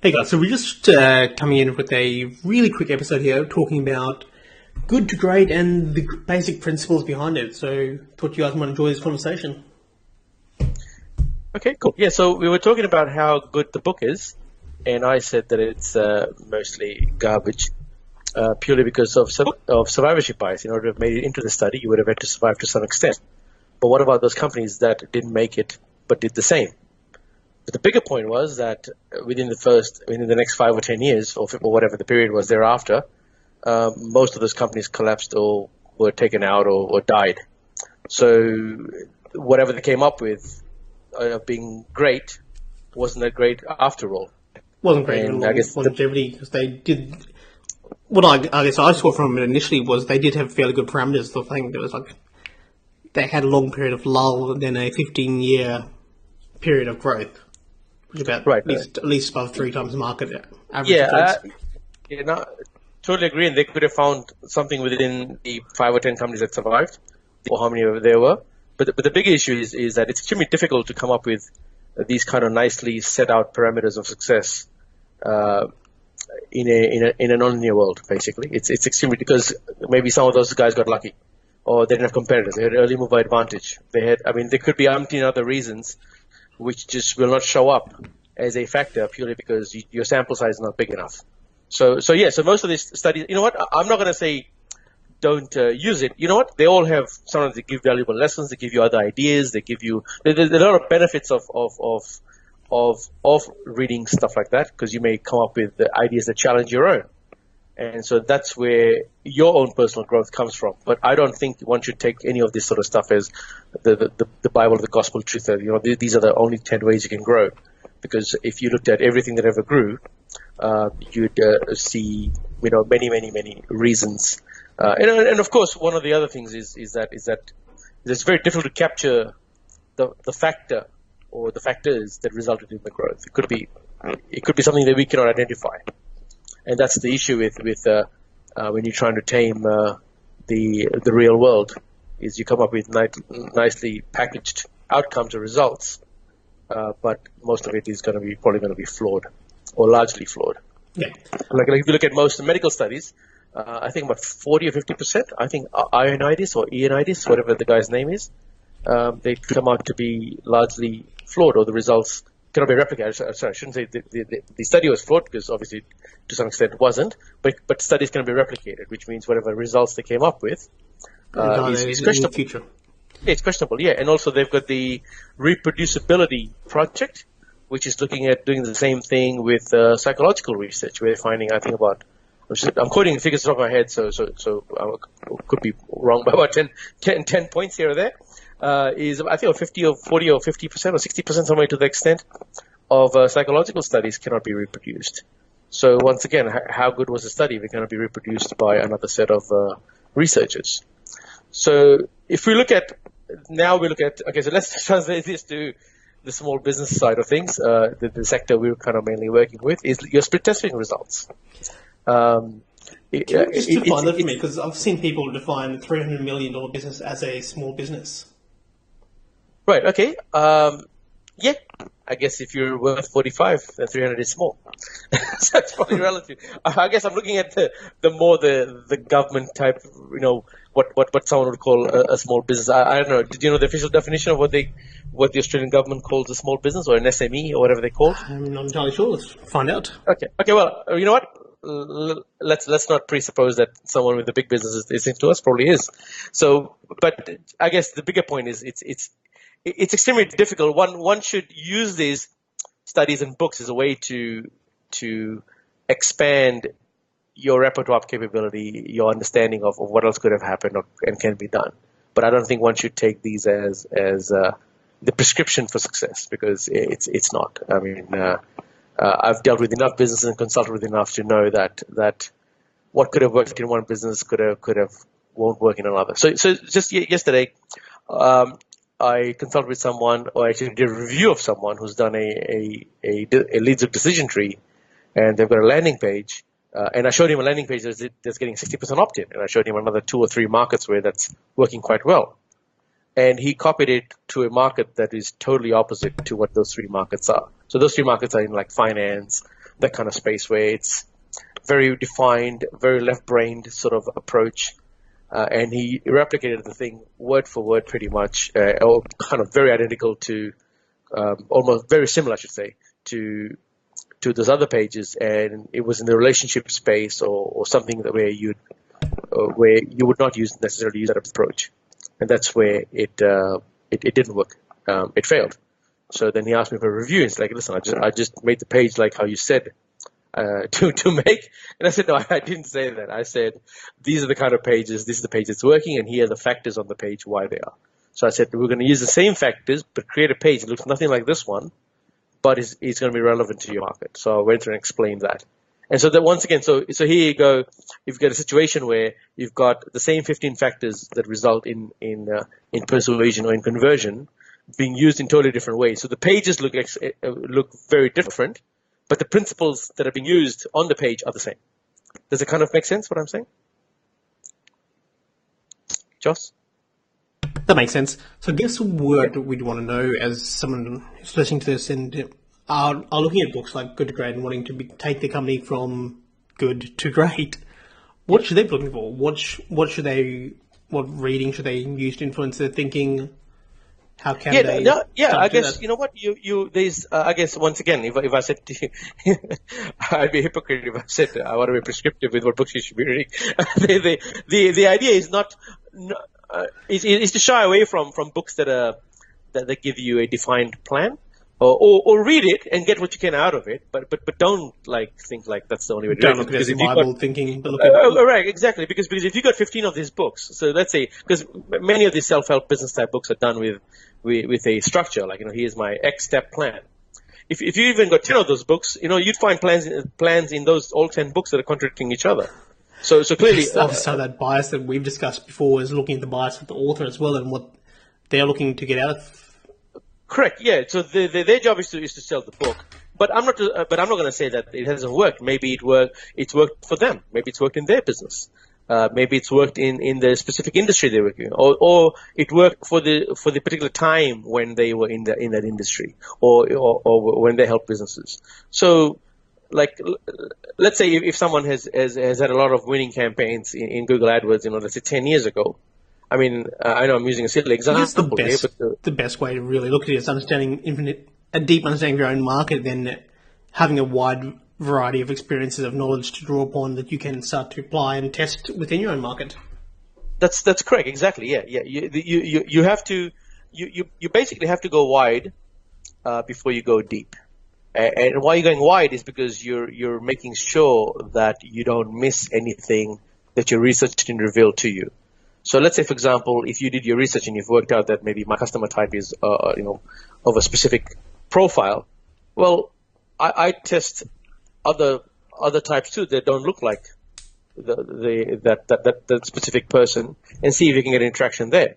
Hey guys, so we're just coming in with a really quick episode here talking about good to great and the basic principles behind it. So thought you guys might enjoy this conversation. Okay, cool. Yeah, so we were talking about how good the book is, and I said that it's mostly garbage, purely because of survivorship bias. In order to have made it into the study, you would have had to survive to some extent. But what about those companies that didn't make it but did the same? But the bigger point was that within the next 5 or 10 years, or whatever the period was thereafter, most of those companies collapsed or were taken out or died. So whatever they came up with being great wasn't that great after all. Wasn't great in longevity because they did. What I guess I saw from it initially was they did have fairly good parameters. The thing that was like they had a long period of lull and then a 15-year period of growth. About right, at least above 3 times the market average. Yeah, totally agree. And they could have found something within the 5 or 10 companies that survived, or how many there were. But the big issue is that it's extremely difficult to come up with these kind of nicely set out parameters of success in a non-linear world. Basically, it's extremely because maybe some of those guys got lucky, or they didn't have competitors. They had early mover advantage. There could be umpteen other reasons which just will not show up as a factor purely because your sample size is not big enough. So most of these studies, you know what? I'm not going to say don't use it. You know what? They all have sometimes they give valuable lessons. They give you other ideas. They give you there's a lot of benefits of reading stuff like that because you may come up with the ideas that challenge your own. And so that's where your own personal growth comes from. But I don't think one should take any of this sort of stuff as the Bible, the gospel truth. These are the only 10 ways you can grow. Because if you looked at everything that ever grew, you'd see many reasons. And of course, one of the other things is that it's very difficult to capture the factor or the factors that resulted in the growth. It could be something that we cannot identify. And that's the issue with when you're trying to tame the real world, is you come up with nicely packaged outcomes or results, but most of it is probably going to be flawed or largely flawed. Yeah. Like if you look at most medical studies, I think about 40 or 50%, I think Ioannidis or Ioannidis, whatever the guy's name is, they come out to be largely flawed, or the results cannot be replicated. Sorry, I shouldn't say the study was flawed because obviously to some extent it wasn't, but studies can be replicated, which means whatever results they came up with is questionable. Future. Yeah, it's questionable, yeah. And also they've got the reproducibility project, which is looking at doing the same thing with psychological research, where they're finding, I think I'm quoting figures off my head, so I could be wrong by about 10 points here or there. Is I think 50 or 40 or 50% or 60%, somewhere to the extent of psychological studies cannot be reproduced. So once again, how good was the study if it cannot be reproduced by another set of researchers? So if we look at okay, so let's translate this to the small business side of things. The sector we're kind of mainly working with is your split testing results. Just define that for me, because I've seen people define a $300 million business as a small business. Right. Okay. Yeah. I guess if you're worth 45, then 300 is small. So it's probably relative. I guess I'm looking at the government type. What someone would call a small business. I don't know. Did you know the official definition of what the Australian government calls a small business or an SME or whatever they call it? I'm not entirely sure. Let's find out. Okay. Well, you know what? Let's not presuppose that someone with a big business is listening to us. Probably is. So, but I guess the bigger point is it's extremely difficult. One should use these studies and books as a way to expand your repertoire capability, your understanding of what else could have happened and can be done. But I don't think one should take these as the prescription for success, because it's not. I mean, I've dealt with enough businesses and consulted with enough to know that what could have worked in one business could have won't work in another. So just yesterday, I consulted with someone, or actually did a review of someone who's done a leads of decision tree, and they've got a landing page. And I showed him a landing page that's getting 60% opt-in, and I showed him another 2 or 3 markets where that's working quite well. And he copied it to a market that is totally opposite to what those 3 markets are. So those 3 markets are in like finance, that kind of space where it's very defined, very left-brained sort of approach. And he replicated the thing word for word pretty much, or kind of very identical to, almost very similar, I should say, to those other pages. And it was in the relationship space or something that where you would not necessarily use that approach. And that's where it didn't work. It failed. So then he asked me for a review. It's like, listen, I just made the page like how you said to make. And I said, no, I didn't say that. I said, these are the kind of pages, this is the page that's working, and here are the factors on the page why they are. So I said, we're going to use the same factors, but create a page that looks nothing like this one, but it's going to be relevant to your market. So I went through and explained that. And so that once again, so here you go. You've got a situation where you've got the same 15 factors that result in persuasion or in conversion being used in totally different ways. So the pages look very different, but the principles that are being used on the page are the same. Does it kind of make sense what I'm saying? Joss? That makes sense. So I guess a word we'd want to know as someone who's listening to this and are looking at books like Good to Great and wanting to take the company from good to great, what should they be looking for? What reading should they use to influence their thinking? How can they? I guess that? You know what there's. I guess once again, if I said to you, I'd be a hypocrite if I said I want to be prescriptive with what books you should be reading. The idea is not is to shy away from books that give you a defined plan. Or read it and get what you can out of it, but don't think like that's the only way to do it. Don't look at survival thinking. Right, exactly. Because if you got 15 of these books, so let's say because many of these self-help business type books are done with a structure, like here's my X step plan. If you even got 10 of those books, you'd find plans in those all 10 books that are contradicting each other. So clearly, so that bias that we've discussed before is looking at the bias of the author as well and what they're looking to get out of. Correct. Yeah. So their job is to sell the book, but I'm not going to say that it hasn't worked. Maybe it's worked for them. Maybe it's worked in their business. Maybe it's worked in the specific industry they're working in, or it worked for the particular time when they were in that industry, or when they helped businesses. So, like, let's say if someone has had a lot of winning campaigns in Google AdWords, let's say 10 years ago. I mean, I know I'm using a silly example. The best way to really look at it is understanding a deep understanding of your own market, then having a wide variety of experiences of knowledge to draw upon that you can start to apply and test within your own market. That's correct. Exactly. Yeah. You have to you basically have to go wide before you go deep. And why you're going wide is because you're making sure that you don't miss anything that your research didn't reveal to you. So let's say, for example, if you did your research and you've worked out that maybe my customer type is, of a specific profile, well, I test other types too that don't look like that specific person and see if you can get interaction there,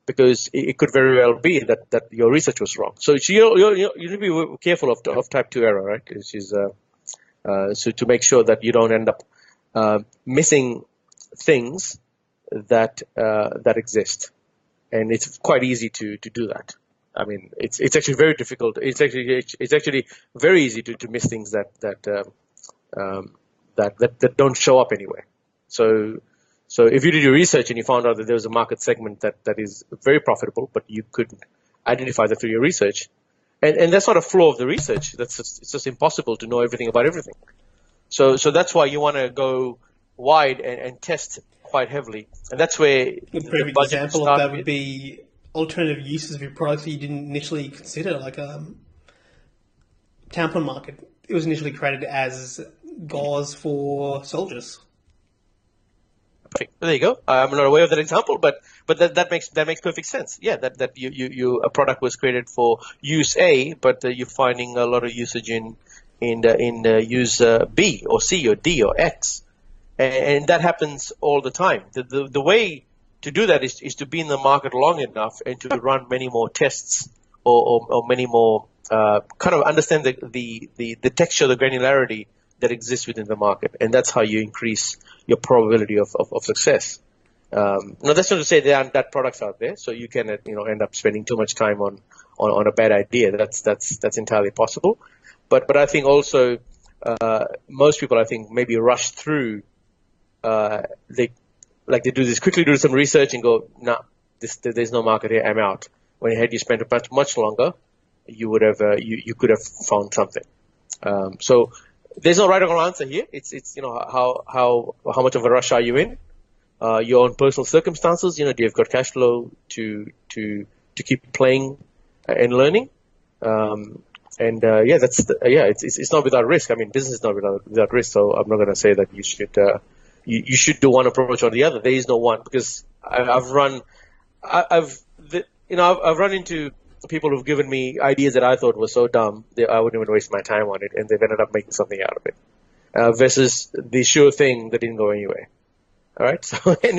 because it could very well be that your research was wrong. So you need to be careful of type 2 error, right? Which is so to make sure that you don't end up missing things that exist, and it's quite easy to do that. I mean, it's actually very difficult. It's actually very easy to miss things that don't show up anywhere. So if you did your research and you found out that there was a market segment that is very profitable, but you couldn't identify that through your research, and that's not a flaw of the research. It's just impossible to know everything about everything. So that's why you want to go wide and test quite heavily, and that's where the perfect example of that would be alternative uses of your products that you didn't initially consider, like tampon market. It was initially created as gauze for soldiers. There you go. I'm not aware of that example, but that makes perfect sense. Yeah, that you a product was created for use A, but you're finding a lot of usage in use B or C or D or X. And that happens all the time. The way to do that is to be in the market long enough and to run many more tests or many more kind of understand the texture, the granularity that exists within the market, and that's how you increase your probability of success. Now that's not to say there aren't bad products out there, so you can end up spending too much time on a bad idea. That's entirely possible. But I think also most people, I think, maybe rush through. They do this quickly, do some research, and go, "Nah, there's no market here. I'm out." When had you spent much longer, you would have you could have found something. So there's no right or wrong answer here. It's how much of a rush are you in? Your own personal circumstances. Do you've got cash flow to keep playing and learning? It's not without risk. I mean, business is not without risk. So I'm not going to say that you should you should do one approach or the other. There is no one, because I've run into people who've given me ideas that I thought were so dumb that I wouldn't even waste my time on it, and they've ended up making something out of it. Versus the sure thing that didn't go anywhere. All right, so and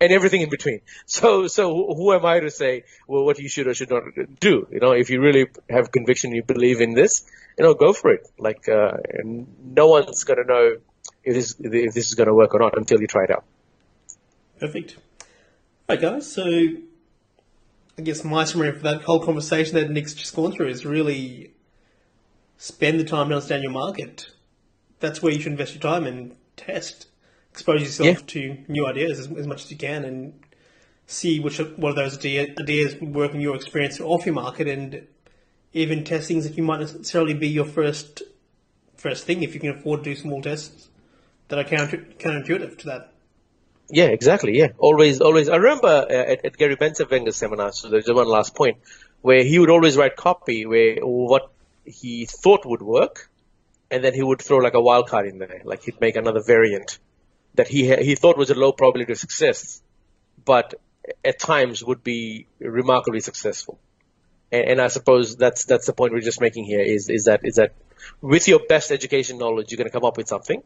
everything in between. So who am I to say, well, what you should or should not do? If you really have conviction, you believe in this, go for it. And no one's going to know if this is going to work or not until you try it out. Perfect. All right, guys. So I guess my summary for that whole conversation that Nick's just gone through is really spend the time to understand your market. That's where you should invest your time and test. Expose yourself to new ideas as much as you can, and see what of those ideas work in your experience off your market, and even test things that you might necessarily be your first thing, if you can afford to do small tests that are counterintuitive to that. Yeah, exactly. Yeah, always. I remember at Gary Bencivenger's seminars, so there's one last point, where he would always write copy where what he thought would work, and then he would throw like a wild card in there, like he'd make another variant that he thought was a low probability of success, but at times would be remarkably successful. And I suppose that's the point we're just making here is that with your best education knowledge, you're going to come up with something.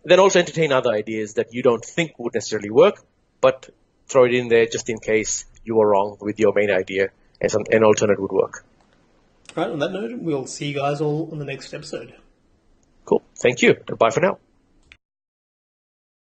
Then also entertain other ideas that you don't think would necessarily work, but throw it in there just in case you were wrong with your main idea and an alternate would work. All right, on that note, we'll see you guys all on the next episode. Cool. Thank you. Bye for now.